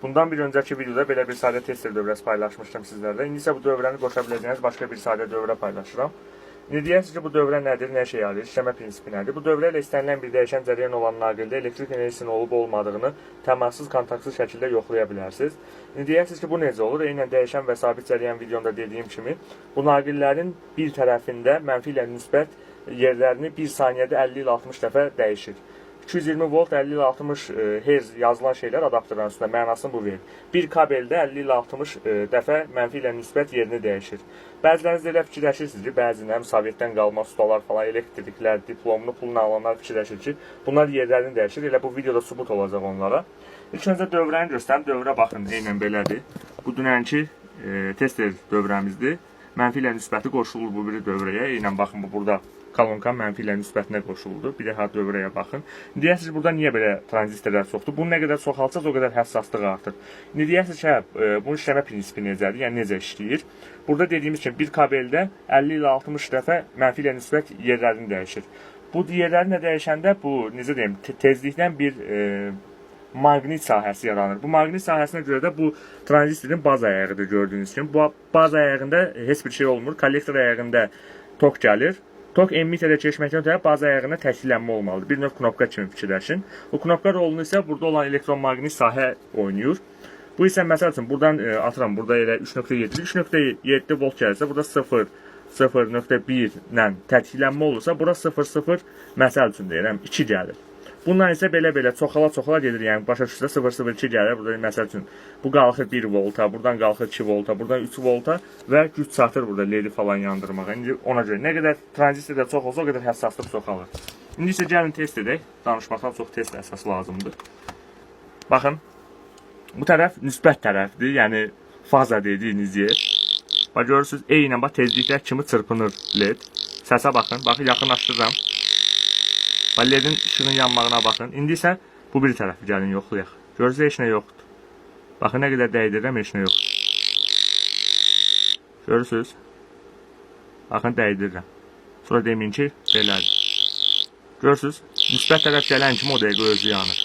Bundan bir önceki videoda belə bir sadə tester dövrəsi paylaşmışdım sizlərlə. İndi isə bu dövrəni qoşa biləcəyiniz başqa bir sadə dövrə paylaşıram. İndi deyərsiniz ki, bu dövrə nədir, nə şey yarayır, işləmə prinsipi nədir? Bu dövrə ilə istənilən bir dəyişən cərəyan olan naqildə elektrik enerjisinin olub-olmadığını təmassız, kontaktsız şəkildə yoxlaya bilərsiniz. İndi deyərsiniz ki, bu necə olur? Eynən dəyişən və sabit cərəyan videomda dediyim kimi, bu naqillərin bir tərəfində mənfi ilə müsbət yerlərini 1 saniyədə 50 ilə 60 dəfə dəyişir. 220 volt 50 ilə 60 Hz yazılan şeylər adapterların üstündə mənasını bu verir. Bir kabeldə 50 ilə 60 dəfə mənfi ilə müsbət yerini dəyişir. Bəziləriniz elə fikirləşirsiniz ki, bəziləri Sovetdən qalma ustalar falan, elektriklər, diplomlu pulla alanlar fikirləşir ki, bunlar yerlərini dəyişir. Elə bu videoda sübut olacaq onlara. İlk öncə dövrəni göstərim. Dövrə baxın, eynən belədir. Bu dünənki tester dövrəmizdir. Mənfi ilə müsbəti qoşulur bu biri dövrəyə. Eynən baxın, bu burada kolonka mənfi ilə müsbətinə qoşuldu. Bir daha dövrəyə baxın. Deyərsiniz, burada niyə belə tranzistorlar çoxdur? Bunu nə qədər çox alsanız, o qədər həssaslıq artır. İndi deyərsiniz ki, bunun işləmə prinsipi necədir? Yəni, necə işləyir? Burada dediyimiz kimi, bir kabeldə 50 ilə 60 dəfə mənfi ilə müsbət yerlərini dəyişir. Bu yerlərini dəyişəndə, bu, necə deyim, tezlikdən bir maqnit sahəsi yaranır. Bu maqnit sahəsinə görə də bu tranzistorin baz ayağıdır gördüyünüz kimi. Bu baz ayağında heç bir şey olmur. Kollektor ayağında tok gəlir. Tok emittərə keçməkdən ötürü baz ayağına təkliflənmə olmalıdır. Bir növ knopka kimi fikirləşin. Bu knopka rolunu isə burada olan elektromaqnit sahə oynayır. Bu isə məsəl üçün buradan atıram, burada elə 3.7, 3.7 volt gəlirsə, burada 0.1 ilə təkliflənmə olursa, bura 0.0 məsəl üçün deyirəm 2 gəlir. Bundan isə belə-belə çoxala gedir, yəni başa düşürsə 0.02 gəlir, burada məsəl üçün bu qalxır 1 volta, buradan qalxır 2 volta, buradan 3 volta və güc çatır burada ledi falan yandırmağa. İndi ona görə nə qədər tranzistorda çox olsa, o qədər həssaslıq çoxalır. İndi isə gəlin test edək. Danışmaqdan çox test əsas lazımdır. Baxın, bu tərəf müsbət tərəfdir, yəni faza dediyiniz yer. Bax görürsünüz, eynən bax tezliklər kimi çırpınır led. Səsə baxın, baxın yaxınlaşdırıram. LED'in işığının yanmağına baxın. İndi isə bu bir tərəfi gəlin yoxlayaq. Görürsünüz, heç nə yoxdur. Baxın, nə qədər dəydirirəm, heç nə yoxdur. Görürsünüz. Baxın, dəydirirəm. Sonra deməyin ki, belədir. Görürsünüz, müsbət tərəf gələn kimi o dəqiqə özü yanır.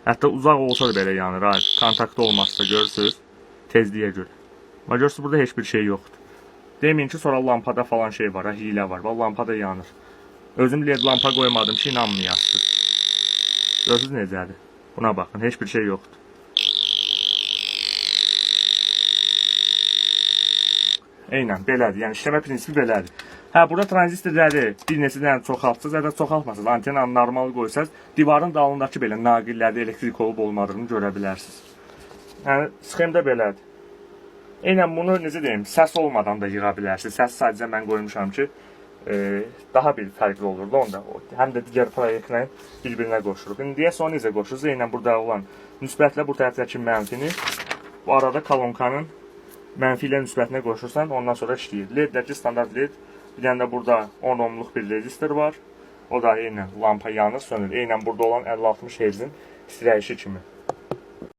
Hətta uzaq olsa da belə yanır. Hayır, kontaktda olmazsa görürsünüz, tezliyə görə. Amma görürsünüz, burada heç bir şey yoxdur. Deməyin ki, sonra lampada falan şey var, hilə var. Lampada yanır. Özüm led lampa qoymadım ki, inanmayasınız. Görürsünüz necədir? Buna baxın, heç bir şey yoxdur. Eynən, belədir. Yəni, işləmə prinsipi belədir. Hə, burada tranzistorları bir neçədən çoxaltsınız, ya da çoxaltmasınız. Antenanı normal qoysanız, divarın dalındakı belə naqillərdə elektrik olub olmadığını görə bilərsiniz. Yəni, sxemdə belədir. Eynən, bunu necə deyim, səs olmadan da yığa bilərsiniz. Səs sadəcə mən qoymuşam ki, daha bir fərqli olurdu onda. Həm də digər proyektlə bir-birinə qoşuruq. İndi deyək, sonra necə qoşuruz? Eynən burada olan müsbətlə bu tərəfdəki mənfini bu arada kolonkanın mənfi ilə müsbətinə qoşursan, ondan sonra işləyir. LED-dəki standart LED, bir dənə də burada 10 ohmluq bir rezistor var. O da eynən lampa yanır, sönür. Eynən burada olan 50-60 Hz-in istirəyişi kimi.